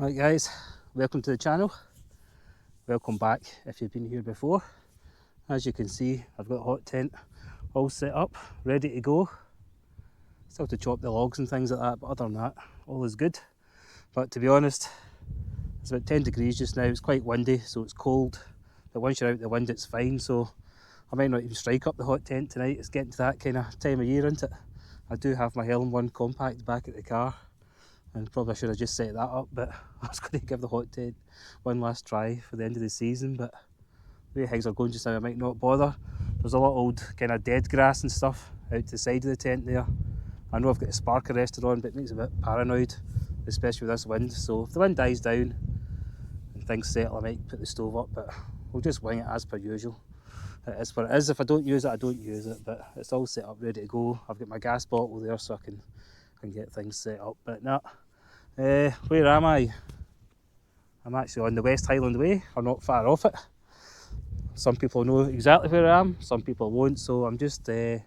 Right guys, welcome to the channel. Welcome back if you've been here before. As you can see, I've got a hot tent all set up, ready to go. Still to chop the logs and things like that, but other than that, all is good. But to be honest, it's about 10 degrees just now. It's quite windy, so it's cold. But once you're out the wind, it's fine. So I might not even strike up the hot tent tonight. It's getting to that kind of time of year, isn't it? I do have my Highland One compact back at the car, and probably should have just set that up, but I was going to give the hot tent one last try for the end of the season, but the way things are going just now, I might not bother. There's a lot of old kind of dead grass and stuff out the side of the tent there. I know I've got a spark arrestor on, but it makes me a bit paranoid, especially with this wind. So if the wind dies down and things settle, I might put the stove up, but we'll just wing it as per usual. It is what it is. If I don't use it, I don't use it, but it's all set up, ready to go. I've got my gas bottle there so I can get things set up. But no, where am I? I'm actually on the West Highland Way, or not far off it. Some people know exactly where I am, some people won't. So I'm just beyond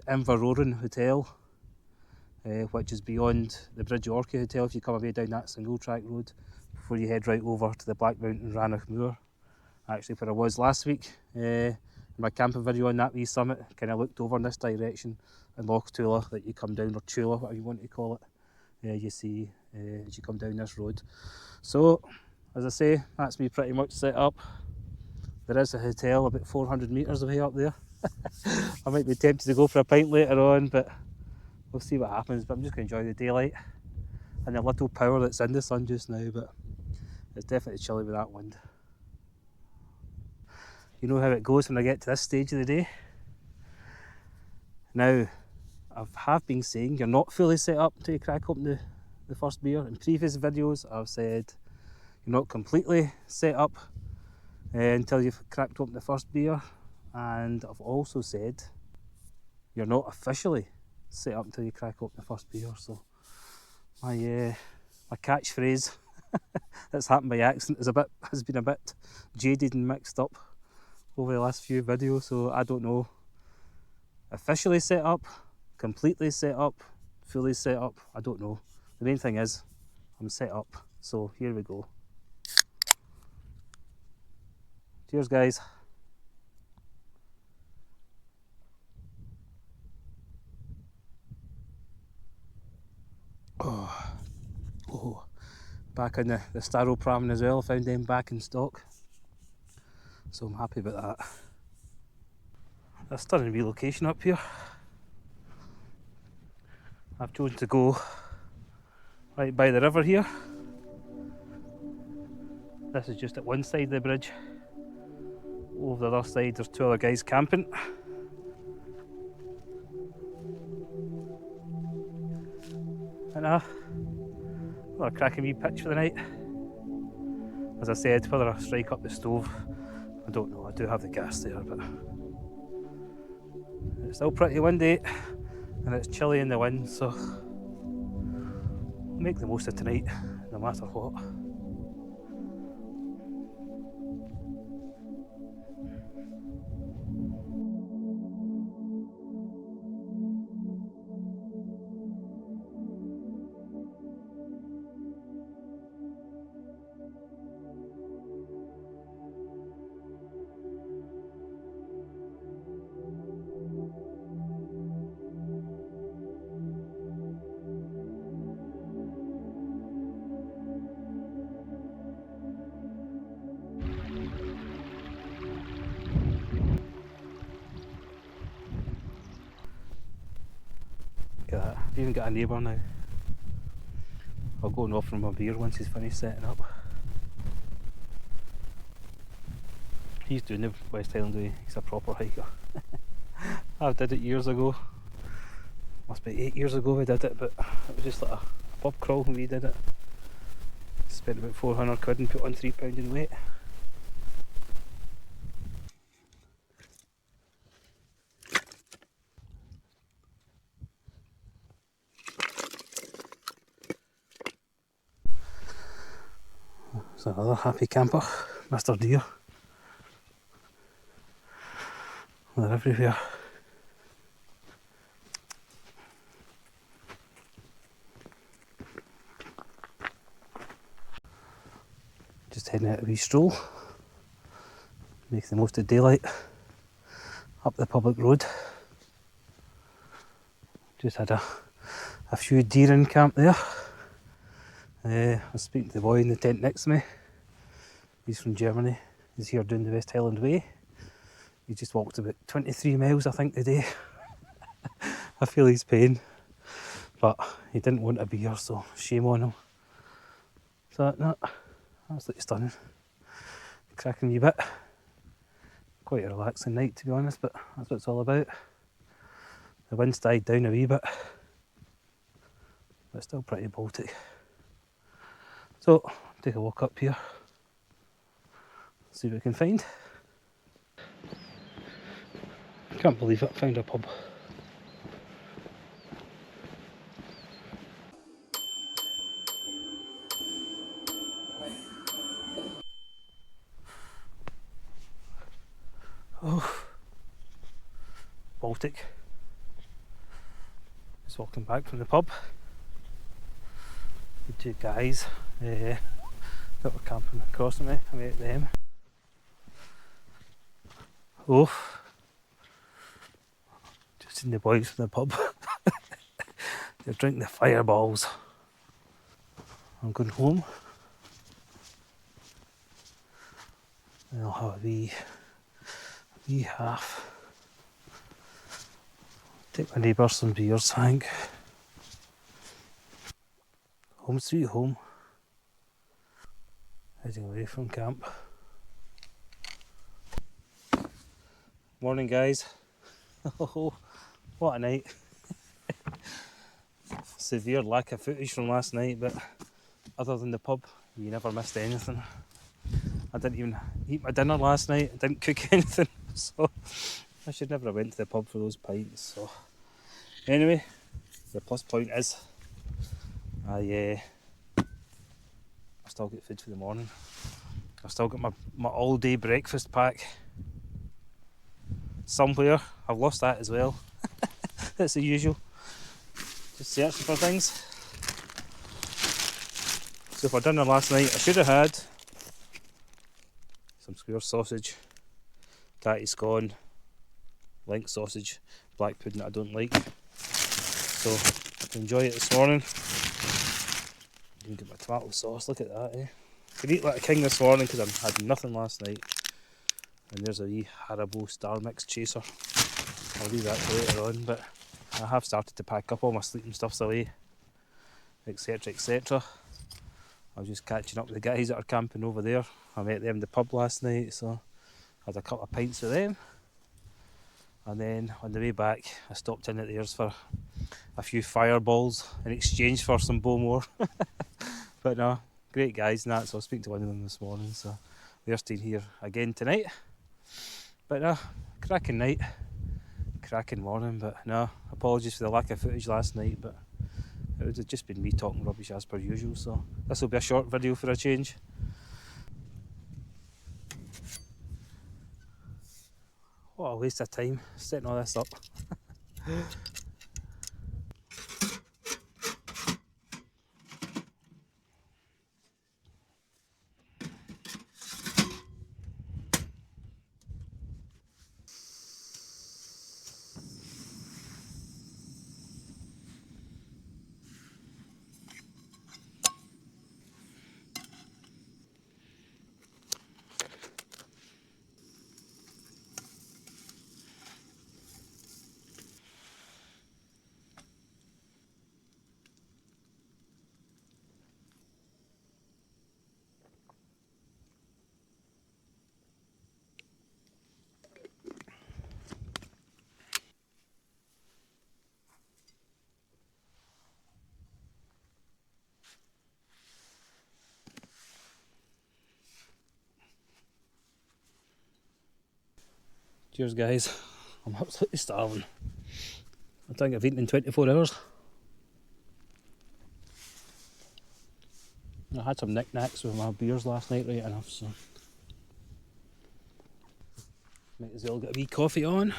Inveroran Hotel, which is beyond the Bridge of Orchid Hotel if you come away down that single track road before you head right over to the Black Mountain Rannoch Moor. Actually, where I was last week, in my camping video on that wee summit, kind of looked over in this direction, and Loch Tula that you come down, or Tula, whatever you want to call it, you see as you come down this road. So, as I say, that's me pretty much set up. There is a hotel about 400 metres away up there. I might be tempted to go for a pint later on, but we'll see what happens. But I'm just going to enjoy the daylight and the little power that's in the sun just now, but it's definitely chilly with that wind. You know how it goes when I get to this stage of the day. Now, I have been saying you're not fully set up until you crack open the first beer. In previous videos, I've said you're not completely set up until you've cracked open the first beer. And I've also said you're not officially set up until you crack open the first beer. So my catchphrase that's happened by accident has been a bit jaded and mixed up over the last few videos, so I don't know. Officially set up, completely set up, fully set up, I don't know. The main thing is I'm set up, so here we go. Cheers guys. Oh, back in the Starro Pramen as well, found them back in stock, so I'm happy about that. A stunning wee location up here. I've chosen to go right by the river here. This is just at one side of the bridge. Over the other side there's two other guys camping. And another cracking wee pitch for the night. As I said, whether I strike up the stove, I don't know. I do have the gas there, but it's still pretty windy and it's chilly in the wind, so make the most of tonight, no matter what. Look at that, I've even got a neighbour now. I'll go and offer him a beer once he's finished setting up. He's doing the West Highland Way, he's a proper hiker. I did it years ago. Must be 8 years ago we did it, but it was just like a pub crawl when we did it. Spent about 400 quid and put on 3 pound in weight. There's another happy camper, Mr. Deer. They're everywhere. Just heading out a wee stroll, making the most of daylight up the public road. Just had a few deer in camp there. I was speaking to the boy in the tent next to me. He's from Germany. He's here doing the West Highland Way. He just walked about 23 miles, I think, today. I feel his pain, but he didn't want a beer, so shame on him. So, no, absolutely stunning. Cracking wee bit. Quite a relaxing night, to be honest, but that's what it's all about. The wind's died down a wee bit, but still pretty Baltic. So, take a walk up here, see what we can find. Can't believe it, found a pub. Oh, Baltic. Just walking back from the pub. The two guys that were camping across from me, I met them. Oh, just seen the boys from the pub. They're drinking the fireballs. I'm going home. And I'll have a wee half. Take my neighbour some beers, I think. Home sweet home. Heading away from camp. Morning, guys. Oh, what a night. Severe lack of footage from last night, but other than the pub, you never missed anything. I didn't even eat my dinner last night. I didn't cook anything, so I should never have went to the pub for those pints. So anyway, the plus point is I still get food for the morning. I've still got my all day breakfast pack somewhere. I've lost that as well. That's the usual. Just searching for things. So for dinner last night, I should have had some square sausage, tatty scone, link sausage, black pudding that I don't like. So to enjoy it this morning. I can get my tomato sauce, look at that, eh? I could eat like a king this morning because I had nothing last night. And there's a wee Haribo Star Mix chaser. I'll leave that for later on, but I have started to pack up all my sleeping stuffs away, etc, etc. I was just catching up with the guys that are camping over there. I met them in the pub last night, so I had a couple of pints with them. And then on the way back, I stopped in at theirs for a few fireballs in exchange for some Bowmore. But no, great guys and that, so I was speaking to one of them this morning, so they're staying here again tonight. But no, cracking night, cracking morning, but no, apologies for the lack of footage last night, but it would have just been me talking rubbish as per usual, so this will be a short video for a change. What a waste of time setting all this up. Cheers guys, I'm absolutely starving. I think I've eaten in 24 hours. I had some knickknacks with my beers last night, right enough, so might as well get a wee coffee on.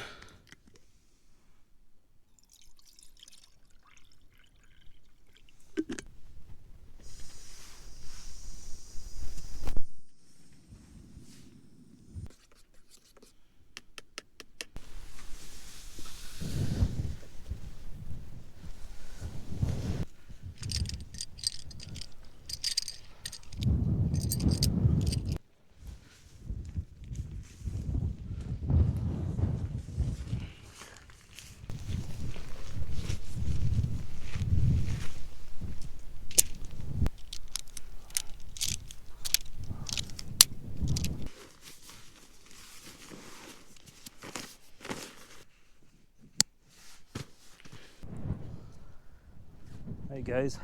Right guys,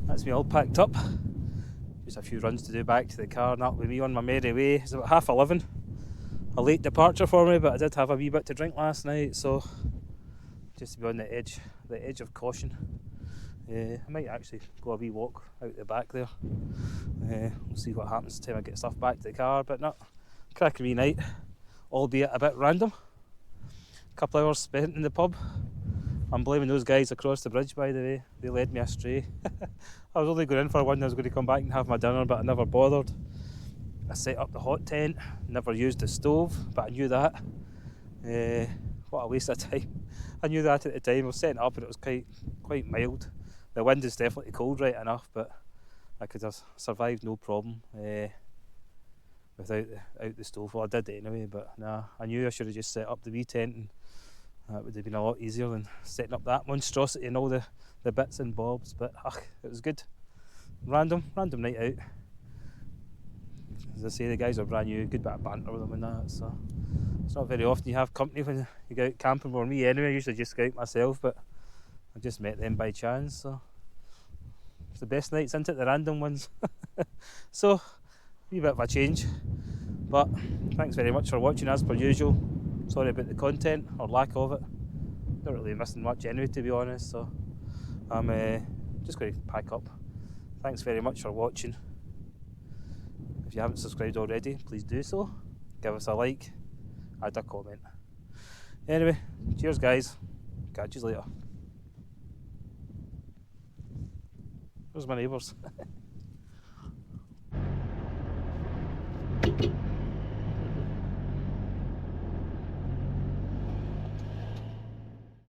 that's me all packed up. Just a few runs to do back to the car and that will be me on my merry way. It's about 11:30. A late departure for me, but I did have a wee bit to drink last night, so just to be on the edge of caution. I might actually go a wee walk out the back there. We'll see what happens till I get stuff back to the car, but not cracking wee night, albeit a bit random. A couple of hours spent in the pub. I'm blaming those guys across the bridge, by the way. They led me astray. I was only going in for one. I was going to come back and have my dinner, but I never bothered. I set up the hot tent, never used the stove, but I knew that. What a waste of time. I knew that at the time. I was setting it up and it was quite mild. The wind is definitely cold right enough, but I could have survived no problem without the stove. Well, I did anyway, but nah, I knew I should have just set up the wee tent, and that would have been a lot easier than setting up that monstrosity and all the bits and bobs. But it was good. Random night out. As I say, the guys are brand new, good bit of banter with them and that, so it's not very often you have company when you go out camping. For me anyway, I usually just go out myself, but I just met them by chance, so it's the best nights, isn't it, the random ones? So, a wee bit of a change, but thanks very much for watching as per usual. Sorry about the content, or lack of it. Not really missing much anyway, to be honest, so I'm just going to pack up. Thanks very much for watching. If you haven't subscribed already, please do so. Give us a like, add a comment. Anyway, cheers guys. Catch you later. Where's my neighbours?